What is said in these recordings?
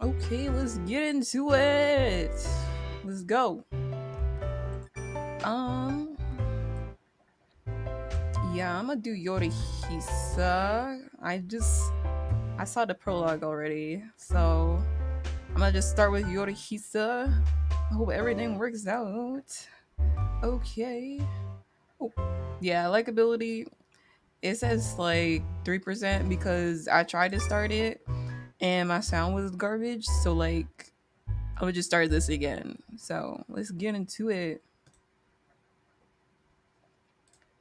Okay, let's get into it. Let's go. Um, yeah, I'm gonna do Yorihisa. I saw the prologue already, so I'm gonna just start with Yorihisa. I hope everything works out. Okay. Oh, yeah, likability. It says like 3% because I tried to start it and my sound was garbage. So like, I would just start this again. So let's get into it.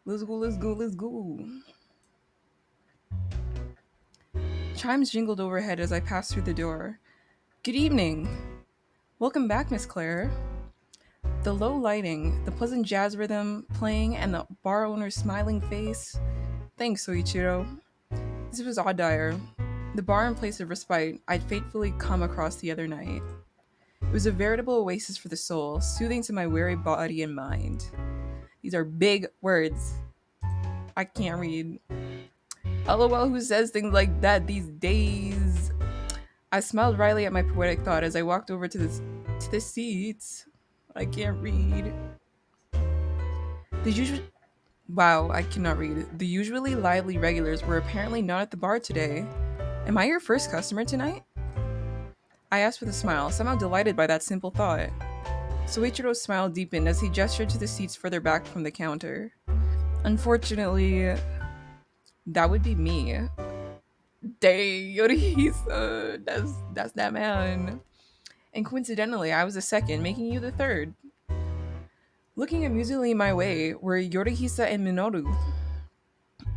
Let's go, let's go, let's go. Chimes jingled overhead as I passed through the door. Good evening. Welcome back, Miss Claire. The low lighting, the pleasant jazz rhythm playing, and the bar owner's smiling face. Thanks, Soichiro. This was Oddire, the bar and place of respite I'd fatefully come across the other night. It was a veritable oasis for the soul, soothing to my weary body and mind. These are big words. I can't read. LOL, who says things like that these days? I smiled wryly at my poetic thought as I walked over to the seats. I can't read. The usual Wow, I cannot read. The usually lively regulars were apparently not at the bar today. Am I your first customer tonight? I asked with a smile, somehow delighted by that simple thought. Soichiro's smile deepened as he gestured to the seats further back from the counter. Unfortunately, that would be me. Dang, Yorihisa, that's that man. And coincidentally, I was the second, making you the third. Looking amusedly my way were Yorihisa and Minoru.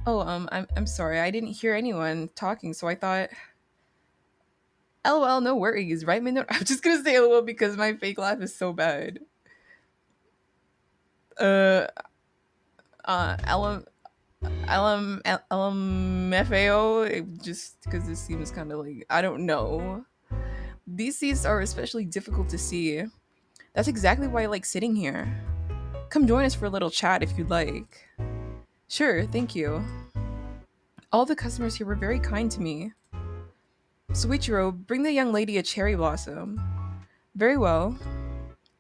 Oh, I'm sorry, I didn't hear anyone talking, so I thought, LOL, no worries, right, Minoru? I'm just gonna say LOL because my fake laugh is so bad. Uh, LM, LMFAO, just because this seems kind of like, I don't know. These seats are especially difficult to see. That's exactly why I like sitting here. Come join us for a little chat if you'd like. Sure, thank you. All the customers here were very kind to me. Suichiro, bring the young lady a cherry blossom. Very well.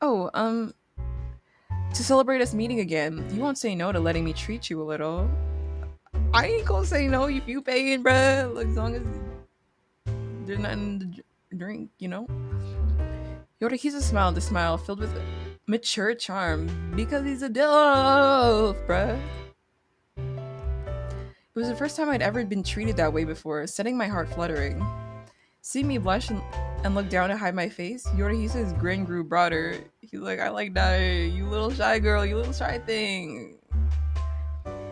Oh, to celebrate us meeting again, you won't say no to letting me treat you a little. I ain't gonna say no if you paying, bruh. Like, as long as there's nothing to drink, you know? Yorihisa smiled a smile filled with mature charm because he's a DILF, bruh. It was the first time I'd ever been treated that way before, setting my heart fluttering. Seeing me blush and look down to hide my face, Yorihisa's grin grew broader. He's like, I like that, you little shy girl, you little shy thing.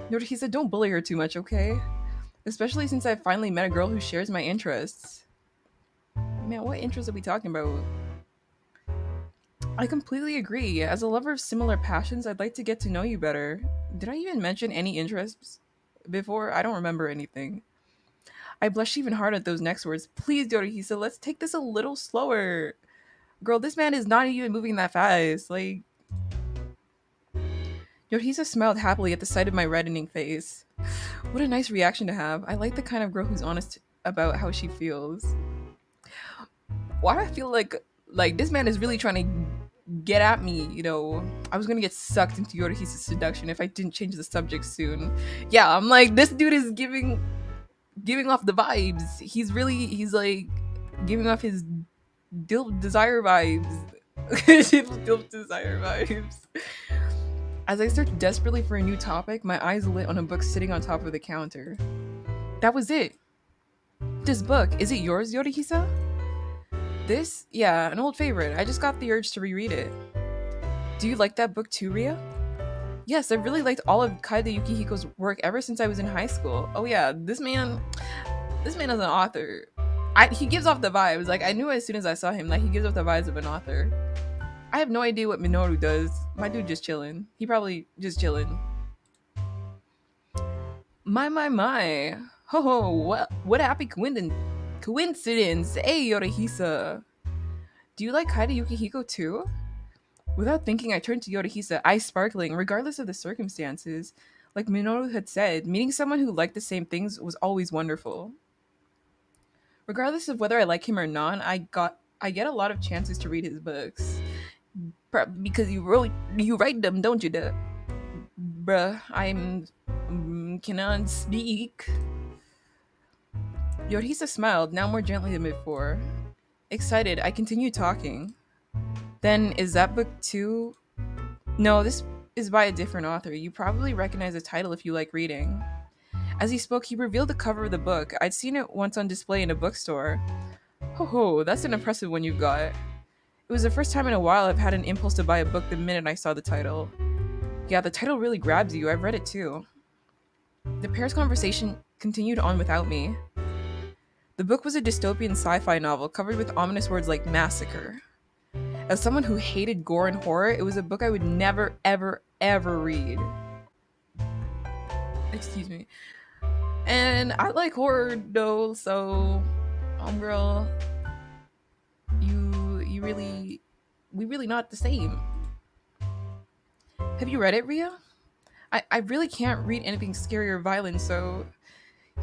Yorihisa, don't bully her too much, okay? Especially since I finally met a girl who shares my interests. Man, what interests are we talking about? I completely agree. As a lover of similar passions, I'd like to get to know you better. Did I even mention any interests before? I don't remember anything. I blushed even harder at those next words. Please, Yorihisa, let's take this a little slower. Girl, this man is not even moving that fast. Like, Yorihisa smiled happily at the sight of my reddening face. What a nice reaction to have. I like the kind of girl who's honest about how she feels. Why do I feel like this man is really trying to get at me, you know? I was gonna get sucked into Yorihisa's seduction if I didn't change the subject soon. Yeah, I'm like, this dude is giving off the vibes. He's like giving off his DILF desire vibes. DILF desire vibes. As I searched desperately for a new topic, my eyes lit on a book sitting on top of the counter. That was it. This book, is it yours, Yorihisa? This? Yeah, an old favorite. I just got the urge to reread it. Do you like that book too, Ria? Yes, I really liked all of Kaede Yukihiko's work ever since I was in high school. Oh yeah, this man is an author. He gives off the vibes. Like, I knew as soon as I saw him that he gives off the vibes of an author. I have no idea what Minoru does. My dude just chilling. He probably just chilling. My. Ho ho, what a happy coincidence. Hey, Yorihisa. Do you like Kaede Yukihiko too? Without thinking, I turned to Yorihisa, eyes sparkling, regardless of the circumstances. Like Minoru had said, meeting someone who liked the same things was always wonderful. Regardless of whether I like him or not, I get a lot of chances to read his books. Because you write them, don't you, bruh? I'm cannot speak. Yorihisa smiled, now more gently than before. Excited, I continued talking. Then, is that book too? No, this is by a different author. You probably recognize the title if you like reading. As he spoke, he revealed the cover of the book. I'd seen it once on display in a bookstore. Ho ho, that's an impressive one you've got. It was the first time in a while I've had an impulse to buy a book the minute I saw the title. Yeah, the title really grabs you. I've read it too. The pair's conversation continued on without me. The book was a dystopian sci fi novel covered with ominous words like massacre. As someone who hated gore and horror, it was a book I would never, ever, ever read. Excuse me. And I like horror though, so girl, you really we really not the same. Have you read it, Ria? I really can't read anything scary or violent, so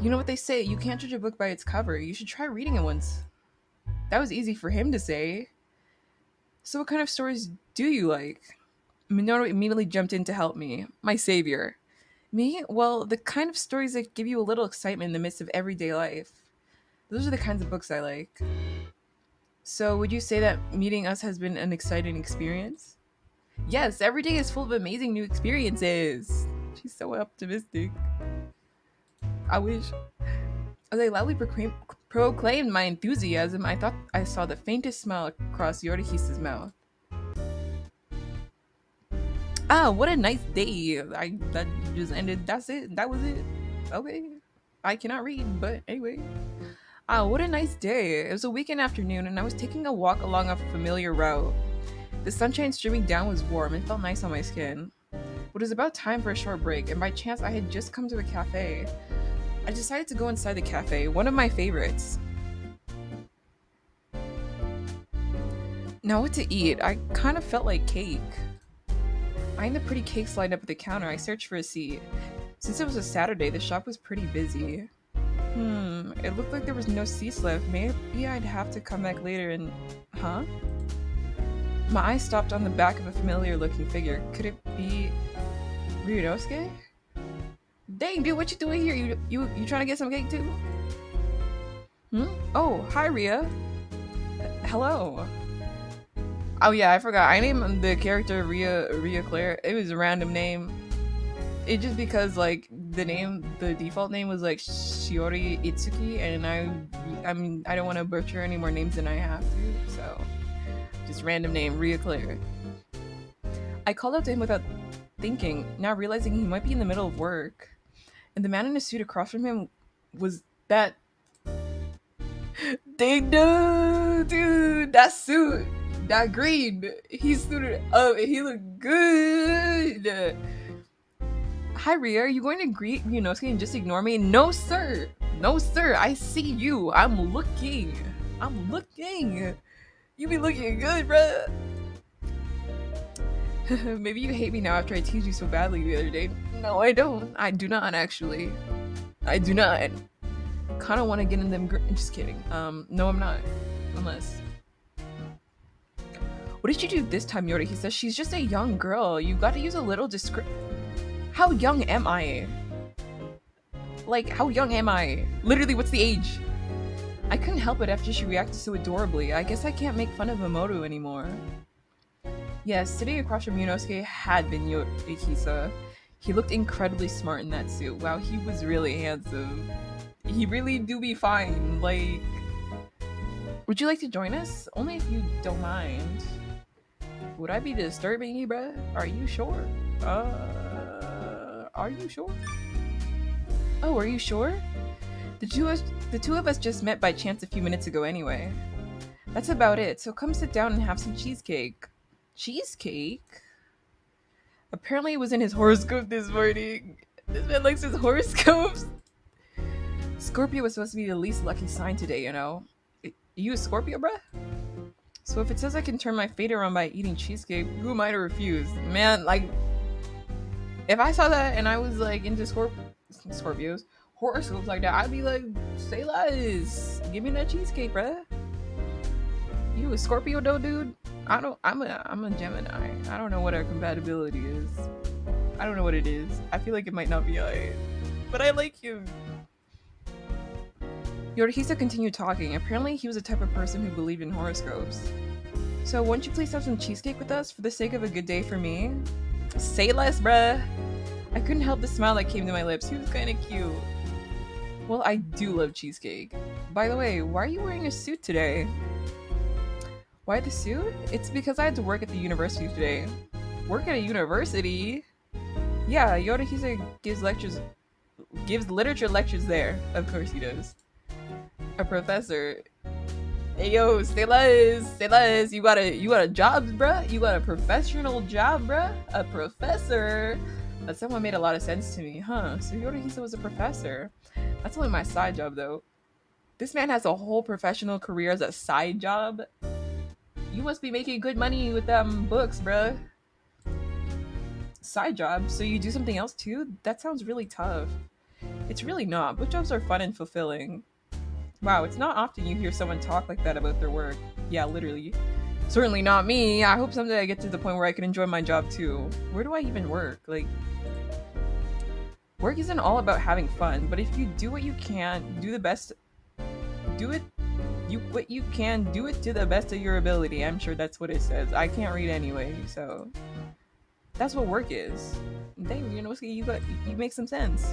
you know what they say, you can't judge a book by its cover. You should try reading it once. That was easy for him to say. So what kind of stories do you like? Minoru immediately jumped in to help me. My savior. Me? Well, the kind of stories that give you a little excitement in the midst of everyday life. Those are the kinds of books I like. So, would you say that meeting us has been an exciting experience? Yes, every day is full of amazing new experiences. She's so optimistic. I wish. As I loudly proclaimed my enthusiasm, I thought I saw the faintest smile across Yorihisa's mouth. Ah, what a nice day! That just ended. That's it. That was it. Okay, I cannot read, but anyway. Ah, what a nice day! It was a weekend afternoon, and I was taking a walk along a familiar route. The sunshine streaming down was warm and felt nice on my skin. It was about time for a short break, and by chance I had just come to a cafe. I decided to go inside the cafe, one of my favorites. Now what to eat? I kind of felt like cake. Eyeing the pretty cakes lined up at the counter, I searched for a seat. Since it was a Saturday, the shop was pretty busy. It looked like there was no seats left. Maybe I'd have to come back later and... Huh? My eye stopped on the back of a familiar looking figure. Could it be... Ryunosuke? Dang, dude, what you doing here? You trying to get some cake too? Oh, hi, Ria. Hello. Oh yeah, I forgot. I named the character Ria Claire. It was a random name. It just because like the default name was like Shiori Itsuki, and I mean I don't want to butcher any more names than I have to, so just random name Ria Claire. I called out to him without thinking, now realizing he might be in the middle of work, and the man in a suit across from him was that. Dang, no, dude, that suit, that green, he suited up, and he looked good. Hi, Ria, are you going to greet Yunosuke and just ignore me? No, sir. No, sir. I see you. I'm looking. You be looking good, bruh. Maybe you hate me now after I teased you so badly the other day. No, I don't. I do not, actually. I do not. Kind of want to get in them. Just kidding. No, I'm not. Unless. What did you do this time, Yorihisa? She's just a young girl. You got to use a little How young am I? Like, how young am I? Literally, what's the age? I couldn't help it after she reacted so adorably. I guess I can't make fun of Mamoru anymore. Yes, sitting across from Yunosuke had been Yorihisa. He looked incredibly smart in that suit. Wow, he was really handsome. He really do be fine. Like, would you like to join us? Only if you don't mind. Would I be disturbing you, bruh? Are you sure? Are you sure? Oh, are you sure? The two of us just met by chance a few minutes ago anyway. That's about it, so come sit down and have some cheesecake. Cheesecake? Apparently it was in his horoscope this morning. This man likes his horoscopes. Scorpio was supposed to be the least lucky sign today, you know? You a Scorpio, bruh? So if it says I can turn my fate around by eating cheesecake, who am I to refuse? Man, like... If I saw that and I was like into Scorpios, horoscopes like that, I'd be like, say less. Give me that cheesecake, bruh. You a Scorpio though, dude? I'm a Gemini. I don't know what our compatibility is. I don't know what it is. I feel like it might not be I. But I like him. Yorihisa continued talking. Apparently, he was the type of person who believed in horoscopes. So, won't you please have some cheesecake with us for the sake of a good day for me? Say less, bruh. I couldn't help the smile that came to my lips. He was kind of cute. Well, I do love cheesecake. By the way, why are you wearing a suit today? Why the suit? It's because I had to work at the university today. Work at a university? Yeah, Yorihisa gives literature lectures there. Of course he does. A professor. Hey yo, stay less, stay less. You got a job, bruh? You got a professional job, bruh? A professor? That someone made a lot of sense to me, huh? So Yorihisa was a professor. That's only my side job though. This man has a whole professional career as a side job. You must be making good money with them books, bruh. Side job? So you do something else too? That sounds really tough. It's really not. Book jobs are fun and fulfilling. Wow, it's not often you hear someone talk like that about their work. Yeah, literally. Certainly not me. I hope someday I get to the point where I can enjoy my job too. Where do I even work? Like, work isn't all about having fun, but if you do what you can, do the best. Do it. What you can, do it to the best of your ability. I'm sure that's what it says. I can't read anyway, so that's what work is. Dang, you make some sense.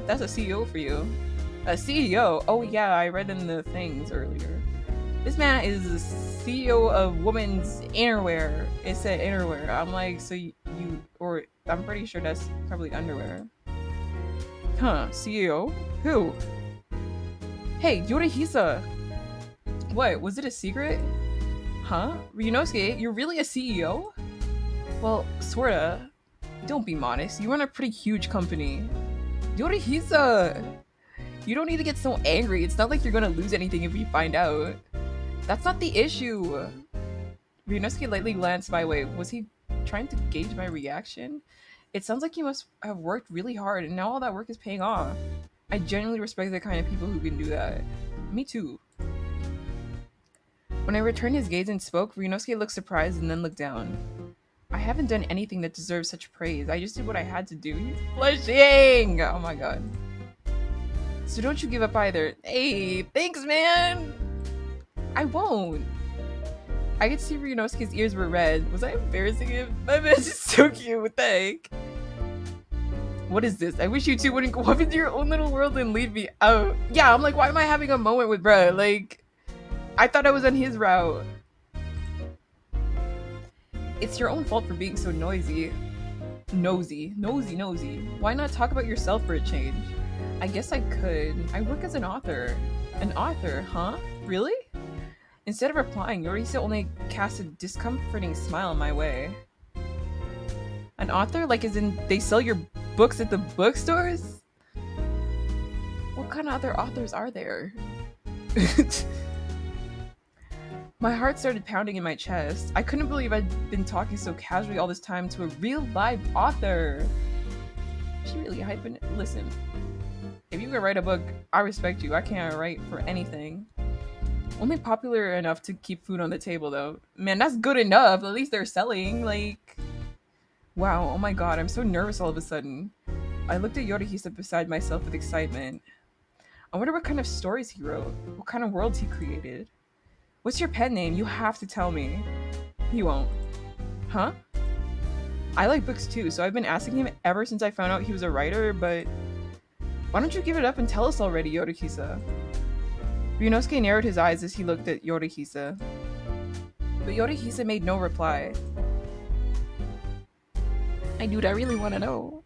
That's a CEO for you. A CEO? Oh yeah, I read in the things earlier. This man is the CEO of women's innerwear. It said innerwear. I'm like, so or I'm pretty sure that's probably underwear. Huh, CEO? Who? Hey, Yorihisa! What, was it a secret? Huh? Ryunosuke, you're really a CEO? Well, sorta. Don't be modest. You run a pretty huge company. Yorihisa! You don't need to get so angry. It's not like you're gonna lose anything if we find out. That's not the issue. Ryunosuke lightly glanced my way. Was he trying to gauge my reaction? It sounds like you must have worked really hard and now all that work is paying off. I genuinely respect the kind of people who can do that. Me too. When I returned his gaze and spoke, Ryunosuke looked surprised and then looked down. I haven't done anything that deserves such praise. I just did what I had to do. He's blushing! Oh my god. So don't you give up either. Hey, thanks, man! I won't. I could see Ryunosuke's ears were red. Was I embarrassing him? My man is so cute. What the heck? What is this? I wish you two wouldn't go off into your own little world and leave me out. Yeah, I'm like, why am I having a moment with bruh? Like, I thought I was on his route. It's your own fault for being so noisy. Nosy. Why not talk about yourself for a change? I guess I could. I work as an author. An author, huh? Really? Instead of replying, Yorihisa only cast a discomforting smile my way. An author? Like as in they sell your books at the bookstores? What kind of other authors are there? My heart started pounding in my chest. I couldn't believe I'd been talking so casually all this time to a real live author. She really hyping it. Listen, if you can write a book, I respect you. I can't write for anything. Only popular enough to keep food on the table, though. Man, that's good enough. At least they're selling. Like, wow. Oh my god, I'm so nervous all of a sudden. I looked at Yorihisa beside myself with excitement. I wonder what kind of stories he wrote. What kind of worlds he created. What's your pen name? You have to tell me. He won't. Huh? I like books too, so I've been asking him ever since I found out he was a writer, but why don't you give it up and tell us already, Yorihisa? Ryunosuke narrowed his eyes as he looked at Yorihisa. But Yorihisa made no reply. Dude, I really want to know.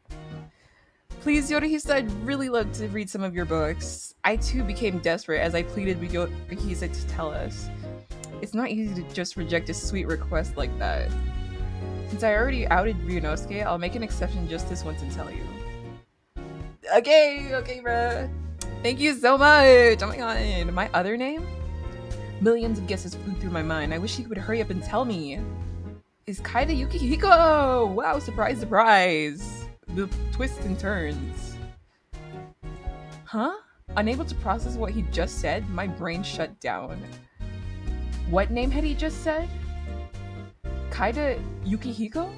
Please, Yorihisa, I'd really love to read some of your books. I too became desperate as I pleaded with Yorihisa to tell us. It's not easy to just reject a sweet request like that. Since I already outed Ryunosuke, I'll make an exception just this once and tell you. Okay, bruh. Thank you so much! Oh my god. My other name? Millions of guesses flew through my mind. I wish he would hurry up and tell me. Is Kaida Yukihiko! Wow, surprise, surprise! The twists and turns. Huh? Unable to process what he just said, my brain shut down. What name had he just said? Kaida Yukihiko?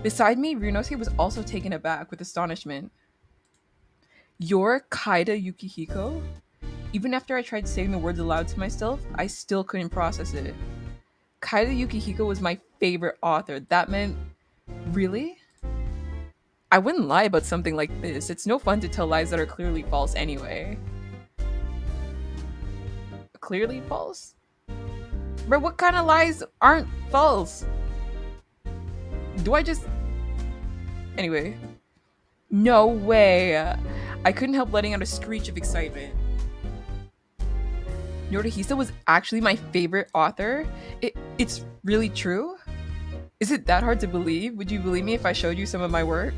Beside me, Ryunosuke was also taken aback with astonishment. You're Kaida Yukihiko? Even after I tried saying the words aloud to myself, I still couldn't process it. Kaida Yukihiko was my favorite author. That meant. Really? I wouldn't lie about something like this. It's no fun to tell lies that are clearly false anyway. Clearly false? Bro, what kind of lies aren't false? Do I just. Anyway. No way. I couldn't help letting out a screech of excitement. Yorihisa was actually my favorite author? It's really true? Is it that hard to believe? Would you believe me if I showed you some of my work?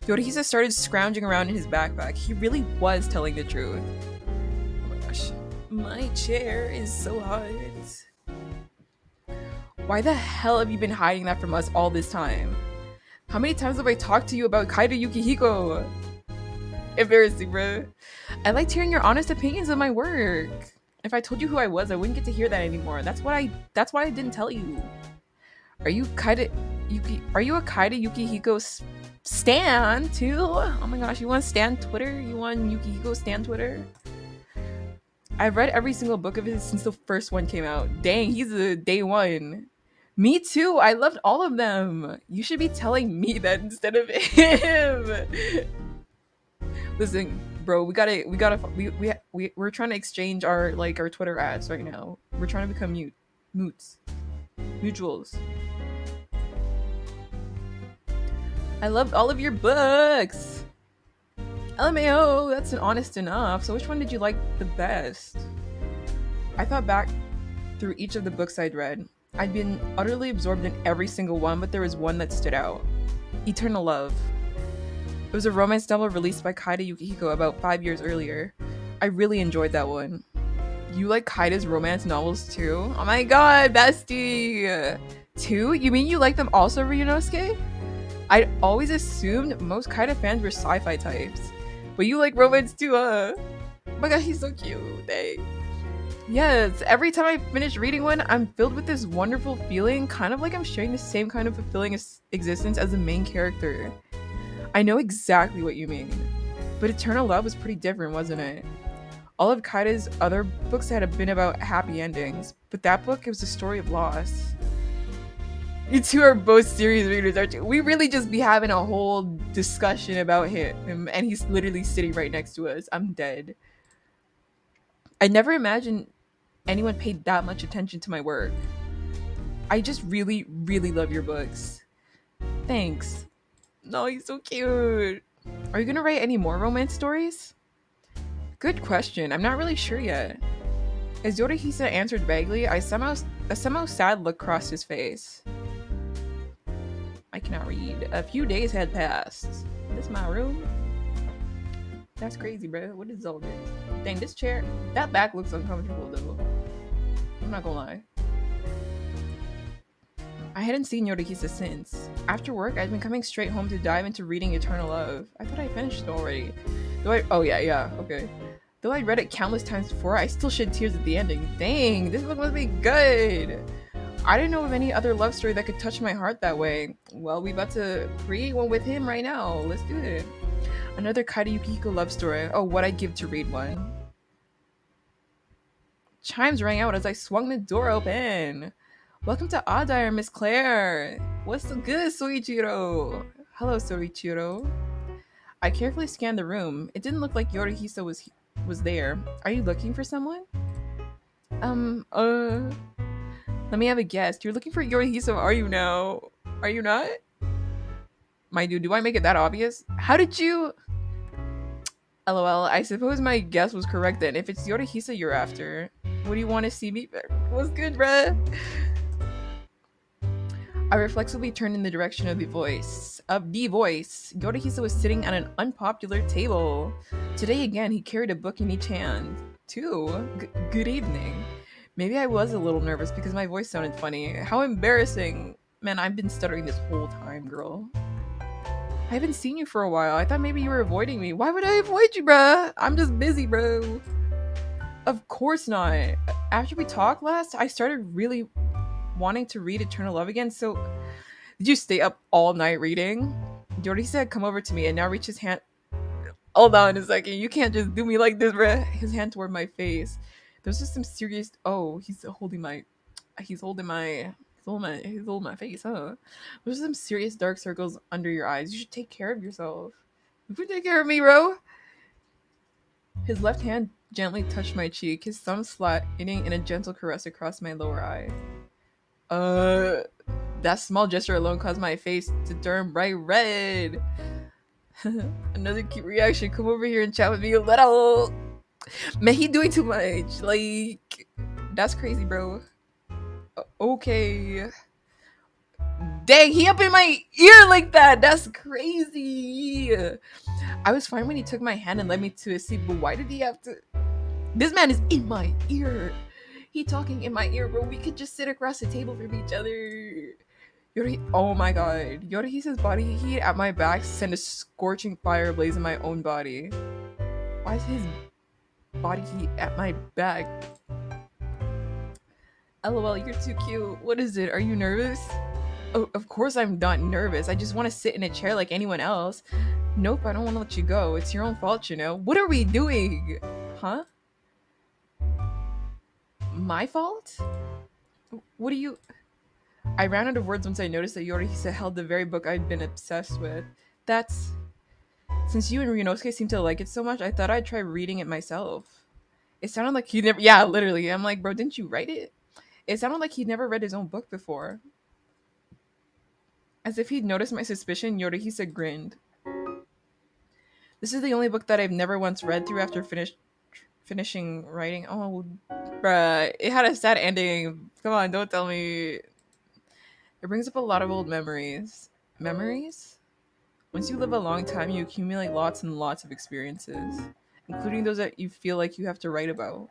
Yorihisa started scrounging around in his backpack. He really was telling the truth. Oh my gosh. My chair is so hot. Why the hell have you been hiding that from us all this time? How many times have I talked to you about Kaida Yukihiko? Embarrassing, bro. I liked hearing your honest opinions of my work. If I told you who I was, I wouldn't get to hear that anymore. That's why I didn't tell you. Are you a Kaida Yukihiko stan too? Oh my gosh, you want stan Twitter? You want Yukihiko stan Twitter? I've read every single book of his since the first one came out. Dang, he's a day one. Me too. I loved all of them. You should be telling me that instead of him. Listen, bro, we're trying to exchange our Twitter ads right now. We're trying to become mutuals. I loved all of your books. LMAO, that's an honest enough. So which one did you like the best? I thought back through each of the books I'd read. I'd been utterly absorbed in every single one, but there was one that stood out. Eternal Love. It was a romance novel released by Kaida Yukihiko about 5 years earlier. I really enjoyed that one. You like Kaida's romance novels too? Oh my god, bestie! Too? You mean you like them also, Ryunosuke? I'd always assumed most Kaida fans were sci-fi types. But you like romance too, huh? Oh my god, he's so cute. Dang. Yes, every time I finish reading one, I'm filled with this wonderful feeling, kind of like I'm sharing the same kind of fulfilling existence as the main character. I know exactly what you mean. But Eternal Love was pretty different, wasn't it? All of Kaida's other books had been about happy endings, but that book, it was a story of loss. You two are both serious readers, aren't you? We really just be having a whole discussion about him, and he's literally sitting right next to us. I'm dead. I never imagined anyone paid that much attention to my work. I just really, really love your books. Thanks. No, he's so cute. Are you gonna write any more romance stories? Good question. I'm not really sure yet. As Yorihisa answered vaguely, a somehow sad look crossed his face. I cannot read. A few days had passed. This my room? That's crazy, bro. What is all this? Dang, this chair. That back looks uncomfortable, though. I'm not gonna lie. I hadn't seen Yorihisa since. After work, I'd been coming straight home to dive into reading Eternal Love. I thought I finished it already. Oh yeah, okay. Though I'd read it countless times before, I still shed tears at the ending. Dang, this book must be good. I didn't know of any other love story that could touch my heart that way. Well, we about to create one with him right now. Let's do it. Another Kaida Yukihiko love story. Oh, what I'd give to read one. Chimes rang out as I swung the door open. Welcome to Adire, Miss Claire. What's so good, Soichiro? Hello, Soichiro. I carefully scanned the room. It didn't look like Yorihisa was there. Are you looking for someone? Let me have a guess. You're looking for Yorihisa, are you now? Are you not? My dude, do I make it that obvious? How did you... LOL, I suppose my guess was correct then. If it's Yorihisa you're after, what do you want to see me? What's good, bruh? I reflexively turned in the direction of the voice. Yorihisa was sitting at an unpopular table. Today again, he carried a book in each hand. Too. Good evening. Maybe I was a little nervous because my voice sounded funny. How embarrassing. Man, I've been stuttering this whole time, girl. I haven't seen you for a while. I thought maybe you were avoiding me. Why would I avoid you, bruh? I'm just busy, bro. Of course not. After we talked last, I started really wanting to read Eternal Love again. So, did you stay up all night reading? Jordy said, "Come over to me," and now reach his hand. Hold on a second. You can't just do me like this, bruh. His hand toward my face. There's just some serious. Oh, he's holding my. He's holding my. He's holding my face, huh? There's some serious dark circles under your eyes. You should take care of yourself. You should take care of me, bro. His left hand gently touched my cheek, his thumb sliding in a gentle caress across my lower eye. Uh, that small gesture alone caused my face to turn bright red. Another cute reaction. Come over here and chat with me a little. Man, he doing too much. Like, that's crazy, bro. Okay. Dang, he up in my ear like that. That's crazy. I was fine when he took my hand and led me to his seat, but why did he have to? This man is in my ear. He talking in my ear, bro. We could just sit across the table from each other. Oh my god. Yorihisa's body heat at my back sent a scorching fire ablaze in my own body. Why is his body heat at my back? LOL, you're too cute. What is it? Are you nervous? Oh, of course I'm not nervous. I just want to sit in a chair like anyone else. Nope, I don't want to let you go. It's your own fault, you know. What are we doing? Huh? My fault? What do you... I ran out of words once I noticed that Yorihisa held the very book I'd been obsessed with. That's... Since you and Ryunosuke seem to like it so much, I thought I'd try reading it myself. It sounded like he never... Yeah, literally. I'm like, bro, didn't you write it? It sounded like he'd never read his own book before. As if he'd noticed my suspicion, Yorihisa grinned. This is the only book that I've never once read through after finishing writing. Oh, bruh. It had a sad ending. Come on, don't tell me. It brings up a lot of old memories. Memories? Once you live a long time, you accumulate lots and lots of experiences, including those that you feel like you have to write about.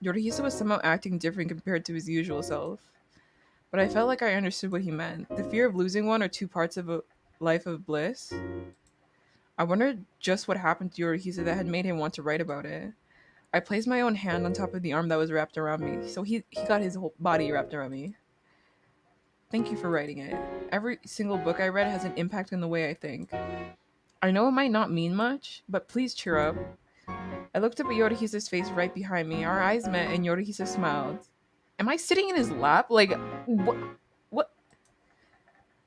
Yorihisa was somehow acting different compared to his usual self, but I felt like I understood what he meant. The fear of losing one or two parts of a life of bliss. I wondered just what happened to Yorihisa that had made him want to write about it. I placed my own hand on top of the arm that was wrapped around me, so he got his whole body wrapped around me. Thank you for writing it. Every single book I read has an impact on the way I think. I know it might not mean much, but please cheer up. I looked up at Yorihisa's face right behind me. Our eyes met and Yorihisa smiled. Am I sitting in his lap? Like, what? What?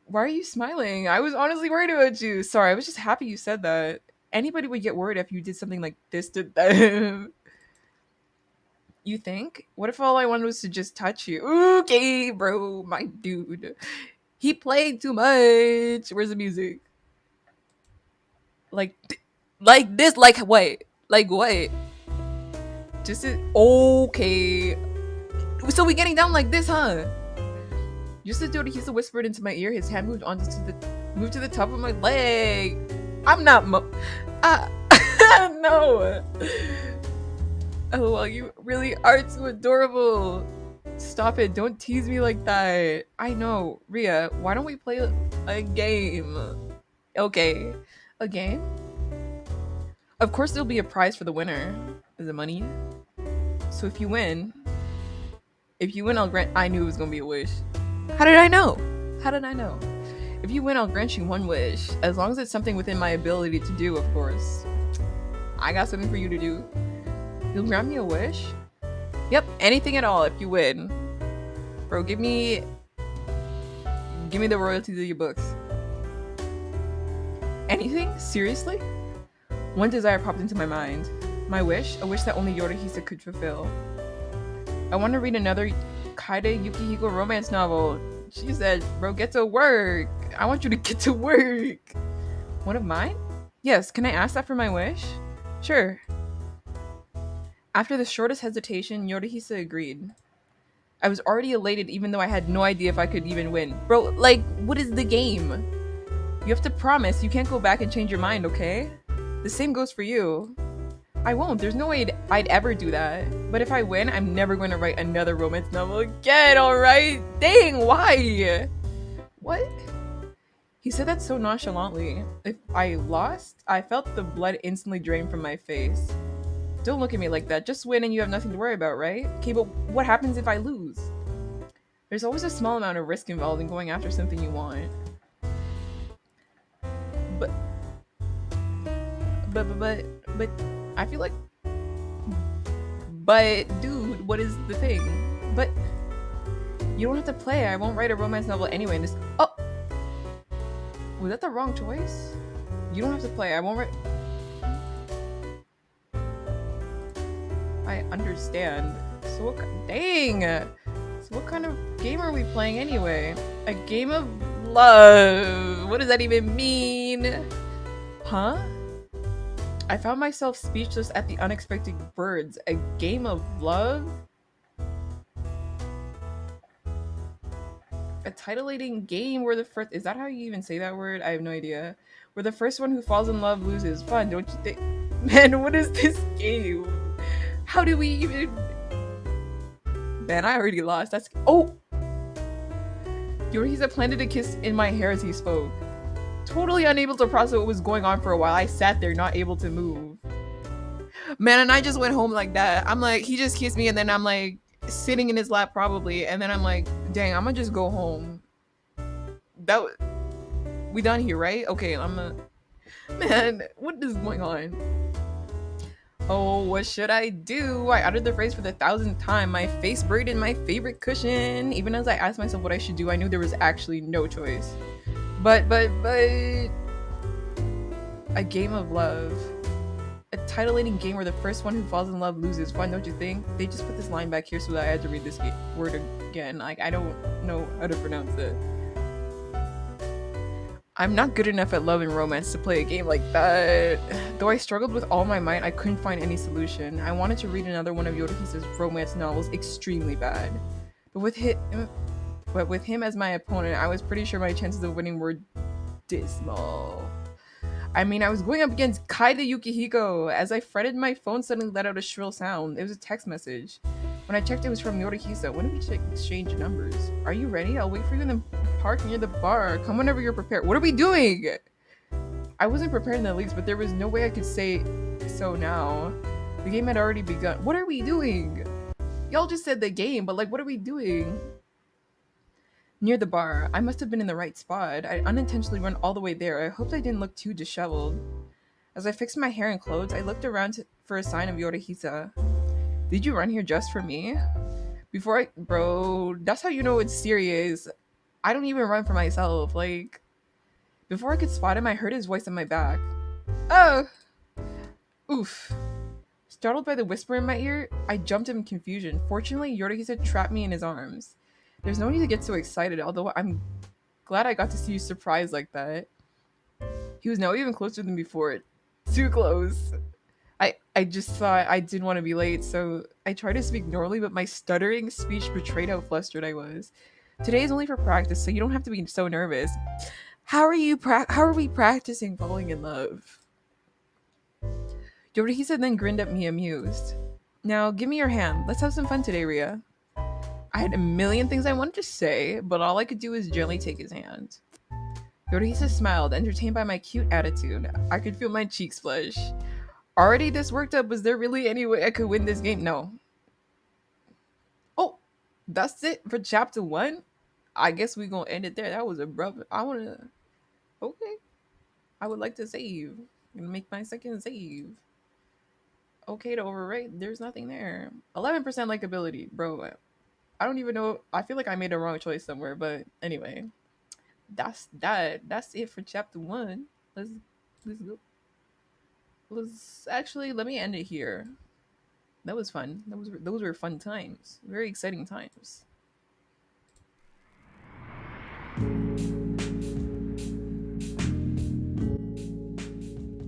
Why are you smiling? I was honestly worried about you. Sorry, I was just happy you said that. Anybody would get worried if you did something like this to them. You think? What if all I wanted was to just touch you? Okay, bro, my dude. He played too much. Where's the music? Like, like this? Like what? Like what? Just okay. So we getting down like this, huh? Just as Yorihisa whispered into my ear, his hand moved to the top of my leg. I'm not no. Oh well, you really are too adorable. Stop it! Don't tease me like that. I know, Ria. Why don't we play a game? Okay, a game. Of course, there'll be a prize for the winner. Is it money? So if you win, I'll grant. I knew it was gonna be a wish. How did I know? How did I know? If you win, I'll grant you one wish, as long as it's something within my ability to do, of course. I got something for you to do. You'll grant me a wish? Yep, anything at all if you win. Bro, give me the royalties of your books. Anything? Seriously? One desire popped into my mind. My wish? A wish that only Yorihisa could fulfill. I want to read another Kaide Yukihiko romance novel. She said, bro, get to work. I want you to get to work. One of mine? Yes, can I ask that for my wish? Sure. After the shortest hesitation, Yorihisa agreed. I was already elated even though I had no idea if I could even win. Bro, like, what is the game? You have to promise you can't go back and change your mind, okay? The same goes for you. I won't. There's no way I'd ever do that. But if I win, I'm never going to write another romance novel again, alright? Dang, why? What? He said that so nonchalantly. If I lost, I felt the blood instantly drain from my face. Don't look at me like that. Just win and you have nothing to worry about, right? Okay, but what happens if I lose? There's always a small amount of risk involved in going after something you want. But, but, I feel like, but, dude, what is the thing? But, you don't have to play. I won't write a romance novel anyway. And this, oh, was that the wrong choice? You don't have to play. I won't write. I understand. So what? Dang. So what kind of game are we playing anyway? A game of love. What does that even mean? Huh? I found myself speechless at the unexpected words. A game of love? A titillating game where the first— is that how you even say that word? I have no idea. Where the first one who falls in love loses. Fun, don't you think? Man, what is this game? How do we even— man, I already lost. That's— oh! Yorihisa planted a kiss in my hair as he spoke. Totally unable to process what was going on for a while, I sat there not able to move. Man, and I just went home like that. I'm like, he just kissed me and then I'm like sitting in his lap probably, and then I'm like, dang, I'm gonna just go home. That— we done here, right? Okay, I'm a— man, what is going on? Oh, what should I do? I uttered the phrase for the 1,000th time, my face buried in my favorite cushion. Even as I asked myself what I should do, I knew there was actually no choice. But, a game of love. A titillating game where the first one who falls in love loses. Fun, don't you think? They just put this line back here so that I had to read this word again. Like, I don't know how to pronounce it. I'm not good enough at love and romance to play a game like that. Though I struggled with all my might, I couldn't find any solution. I wanted to read another one of Yorihisa's romance novels extremely bad. But with him as my opponent, I was pretty sure my chances of winning were dismal. I mean, I was going up against Kaide Yukihiko. As I fretted, my phone suddenly let out a shrill sound. It was a text message. When I checked, it was from Yorihisa. When did we exchange numbers? Are you ready? I'll wait for you in the park near the bar. Come whenever you're prepared. What are we doing? I wasn't prepared in the least, but there was no way I could say so now. The game had already begun. What are we doing? Y'all just said the game, but like, what are we doing? Near the bar. I must have been in the right spot. I unintentionally ran all the way there. I hoped I didn't look too disheveled. As I fixed my hair and clothes, I looked around for a sign of Yorihisa. Did you run here just for me? Before I— bro, that's how you know it's serious. I don't even run for myself. Like, before I could spot him, I heard his voice in my back. Oh! Oof. Startled by the whisper in my ear, I jumped in confusion. Fortunately, Yorihisa trapped me in his arms. There's no need to get so excited, although I'm glad I got to see you surprised like that. He was now even closer than before. Too close. I just thought I didn't want to be late, so I tried to speak normally, but my stuttering speech betrayed how flustered I was. Today is only for practice, so you don't have to be so nervous. How are we practicing falling in love? Yorihisa then grinned at me, amused. Now, give me your hand. Let's have some fun today, Ria. I had a million things I wanted to say, but all I could do was gently take his hand. Yorihisa smiled, entertained by my cute attitude. I could feel my cheeks flush. Already this worked up. Was there really any way I could win this game? No. Oh, that's it for chapter 1? I guess we gonna end it there. That was abrupt. I wanna— okay. I would like to save. I'm gonna make my second save. Okay to overrate. There's nothing there. 11% likability. Bro, I don't even know. I feel like I made a wrong choice somewhere, but anyway. That's that. That's it for chapter 1. Let's go. Let's actually— let me end it here. That was fun. Those were fun times. Very exciting times.